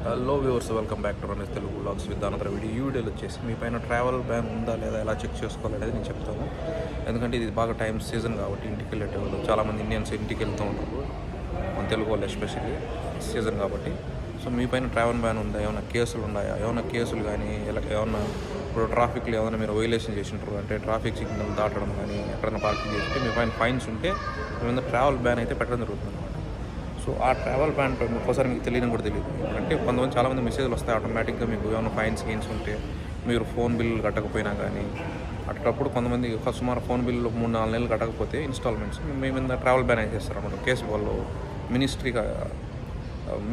Hello viewers, welcome back to Ramesh Telugu vlogs with another video. ఈ వీడియోలో వచ్చేసి మీ పైన ట్రావెల్ బ్యాన్ ఉందా లేదా ఎలా చెక్ చేసుకోవాలి అనేది నేను చెప్తాను. ఎందుకంటే ఇది బాగా టైం సీజన్ కాబట్టి ఇంటికి వెళ్ళేటప్పుడు చాలామంది ఇండియన్స్ ఇంటికి వెళ్తూ ఉంటారు, మన తెలుగు వాళ్ళు ఎస్పెషల్లీ సీజన్ కాబట్టి. సో మీ పైన ట్రావెల్ బ్యాన్ ఉందా, ఏమైనా కేసులు ఉన్నాయా, ఏమైనా కేసులు కానీ ఏమన్నా ఇప్పుడు ట్రాఫిక్లో ఏమైనా మీరు వైలేషన్ చేసి ఉంటారు అంటే ట్రాఫిక్ సిగ్నల్ దాటడం కానీ ఎక్కడైనా పార్కింగ్ చేసి మీ పైన ఫైన్స్ ఉంటే మీ మీద ట్రావెల్ బ్యాన్ అయితే పెట్టడం జరుగుతుంది అనమాట. సో ఆ ట్రావెల్ బ్యాన్ ఒక్కోసారి మీకు తెలియని కూడా తెలియదు. అంటే కొంతమంది చాలామంది మెసేజ్లు వస్తాయి ఆటోమేటిక్గా, మీకు ఏమైనా ఫైన్స్ గీన్స్ ఉంటే మీరు ఫోన్ బిల్లు కట్టకపోయినా కానీ అట్టప్పుడు కొంతమంది సుమారు ఫోన్ బిల్లు 3-4 నెలలు కట్టకపోతే ఇన్స్టాల్మెంట్స్ మీ మీద ట్రావెల్ బ్యాన్ అయితే చేస్తారు అన్నమాట. కేసు వాళ్ళు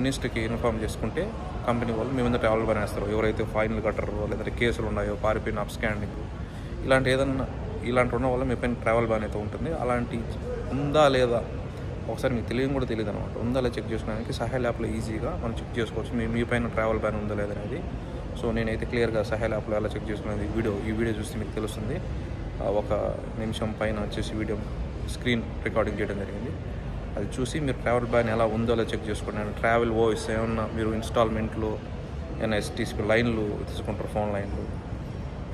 మినిస్ట్రీకి ఇన్ఫార్మ్ చేసుకుంటే కంపెనీ వాళ్ళు మీ మీద ట్రావెల్ బ్యాన్ వేస్తారు. ఎవరైతే ఫైన్లు కట్టరో లేదంటే కేసులు ఉన్నాయో, పారిపోయిన అప్స్కాండింగ్ ఇలాంటి ఉన్న వల్ల మీ పైన ట్రావెల్ బ్యాన్ అయితే ఉంటుంది. అలాంటి ఉందా లేదా ఒకసారి మీకు తెలియని కూడా తెలియదు అనమాట. ఉందా లేదా చెక్ చేసుకోవడానికి సహెల్ యాప్లో ఈజీగా మనం చెక్ చేసుకోవచ్చు మీ పైన ట్రావెల్ బ్యాన్ ఉందా లేదనేది. సో నేనైతే క్లియర్గా సహెల్ యాప్లో ఎలా చెక్ చేసుకునేది ఈ వీడియో చూస్తే మీకు తెలుస్తుంది. 1 నిమిషం పైన వచ్చేసి వీడియో స్క్రీన్ రికార్డింగ్ చేయడం జరిగింది. అది చూసి మీరు ట్రావెల్ బ్యాన్ ఎలా ఉందో అలా చెక్ చేసుకోండి. అండ్ ట్రావెల్ ఓఎస్ ఏమన్నా మీరు ఇన్స్టాల్మెంట్లు ఏమైనా ఎస్టీసీ లైన్లు తీసుకుంటారు,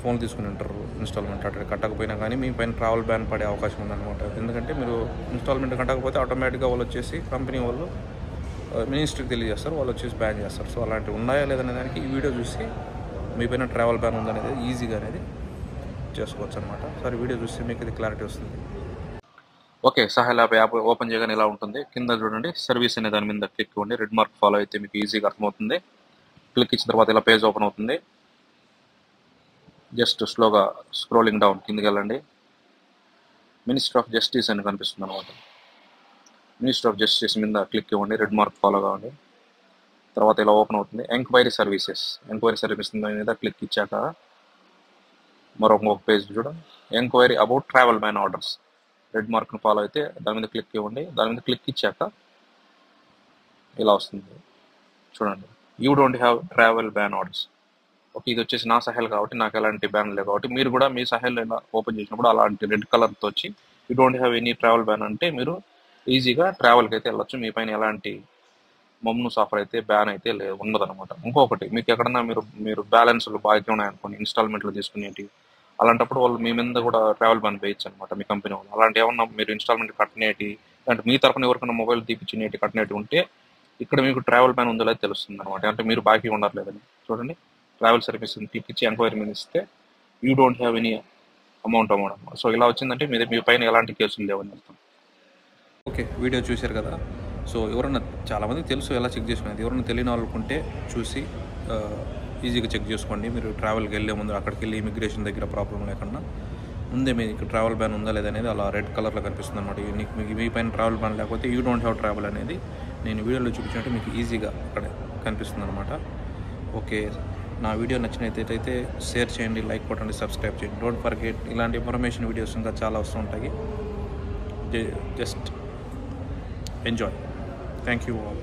ఫోన్ తీసుకుని ఉంటారు ఇన్స్టాల్మెంట్ అట్లా కట్టకపోయినా కానీ మీ పైన ట్రావెల్ బ్యాన్ పడే అవకాశం ఉందన్నమాట. ఎందుకంటే మీరు ఇన్స్టాల్మెంట్ కట్టకపోతే ఆటోమేటిక్గా వాళ్ళు వచ్చేసి కంపెనీ వాళ్ళు మినిస్ట్రీకి తెలియజేస్తారు, వాళ్ళు వచ్చేసి బ్యాన్ చేస్తారు. సో అలాంటివి ఉన్నాయా లేదనే దానికి ఈ వీడియో చూసి మీ పైన ట్రావెల్ బ్యాన్ ఉందనేది ఈజీగా అనేది చేసుకోవచ్చు అనమాట. సరే వీడియో చూస్తే మీకు ఇది క్లారిటీ వస్తుంది. ఓకే, సహెల్ యాప్ ఓపెన్ చేయగానే ఇలా ఉంటుంది. కింద చూడండి సర్వీస్ అనే దాని మీద క్లిక్ ఇవ్వండి. రెడ్ మార్క్ ఫాలో అయితే మీకు ఈజీగా అర్థమవుతుంది. క్లిక్ ఇచ్చిన తర్వాత ఇలా పేజ్ ఓపెన్ అవుతుంది. జస్ట్ స్లోగా స్క్రోలింగ్ డౌన్ కిందకి వెళ్ళండి. మినిస్ట్రీ ఆఫ్ జస్టిస్ అని కనిపిస్తుంది అనమాట. మినిస్ట్రీ ఆఫ్ జస్టిస్ మీద క్లిక్ ఇవ్వండి. రెడ్ మార్క్ ఫాలో కావండి. తర్వాత ఇలా ఓపెన్ అవుతుంది. ఎంక్వైరీ సర్వీసెస్ మీద క్లిక్ ఇచ్చాక మరొక పేజ్ చూడండి. Enquiry about travel ban orders red మార్క్ను ఫాలో అయితే దాని మీద క్లిక్ ఇవ్వండి. దాని మీద క్లిక్ ఇచ్చాక ఇలా వస్తుంది చూడండి. You don't have travel ban orders. Okay, ఇది వచ్చేసి నా సహెల్ కాబట్టి నాకు ఎలాంటి బ్యాన్ లేదు కాబట్టి మీరు కూడా మీ సహెల్ ఇలా ఓపెన్ చేసినప్పుడు అలాంటి రెడ్ కలర్తో వచ్చి you don't have any travel ban అంటే మీరు ఈజీగా ట్రావెల్కి అయితే వెళ్ళొచ్చు. మీ పైన ఎలాంటి మమ్ను ఆఫర్ అయితే బ్యాన్ అయితే ఉండదన్నమాట. ఇంకొకటి, మీకు ఎక్కడన్నా మీరు బ్యాలెన్స్లు బాగా ఉన్నాయనుకోండి, ఇన్స్టాల్మెంట్లు తీసుకునేవి, అలాంటప్పుడు వాళ్ళు మీ మీద కూడా ట్రావెల్ బ్యాన్ వేయచ్చు అనమాట మీ కంపెనీ వాళ్ళు. అలాంటి ఏమన్నా మీరు ఇన్స్టాల్మెంట్ కట్టినేటి అంటే మీ తరఫున ఎవరికైనా మొబైల్ తీపిచ్చినేటి కట్టినేటి ఉంటే ఇక్కడ మీకు ట్రావెల్ బ్యాన్ ఉందో లేదో తెలుస్తుంది అనమాట. అంటే మీరు బాకీ ఉండట్లేదని చూడండి. ట్రావెల్ సర్వీస్ క్లిక్ ఇచ్చి ఎంక్వైరీ మీద ఇస్తే you don't have any amount అనమాట. సో ఇలా వచ్చిందంటే మీ పైన ఎలాంటి కేసులు లేవని అర్థం. ఓకే, వీడియో చూశారు కదా. సో ఎవరన్నా చాలామందికి తెలుసు ఎలా చెక్ చేసుకునేది. ఎవరైనా తెలియని వాళ్ళకుంటే చూసి ఈజీగా చెక్ చేసుకోండి. మీరు ట్రావెల్కి వెళ్ళే ముందు అక్కడికి వెళ్ళి ఇమిగ్రేషన్ దగ్గర ప్రాబ్లం లేకుండా ముందే మీకు ట్రావెల్ బ్యాన్ ఉందా లేదనేది అలా రెడ్ కలర్లో కనిపిస్తుంది అనమాట. మీకు మీ పైన ట్రావెల్ బ్యాన్ లేకపోతే యూ డోంట్ హ్యావ్ ట్రావెల్ అనేది నేను వీడియోలో చూపించినట్టు మీకు ఈజీగా అక్కడ కనిపిస్తుంది అనమాట. ఓకే, నా వీడియో నచ్చినట్లయితే షేర్ చేయండి, లైక్ కొట్టండి, సబ్స్క్రైబ్ చేయండి. డోంట్ ఫర్గెట్ ఇలాంటి ఇన్ఫర్మేషన్ వీడియోస్ ఇంకా చాలా వస్తుంటాయి. Just enjoy. Thank you all.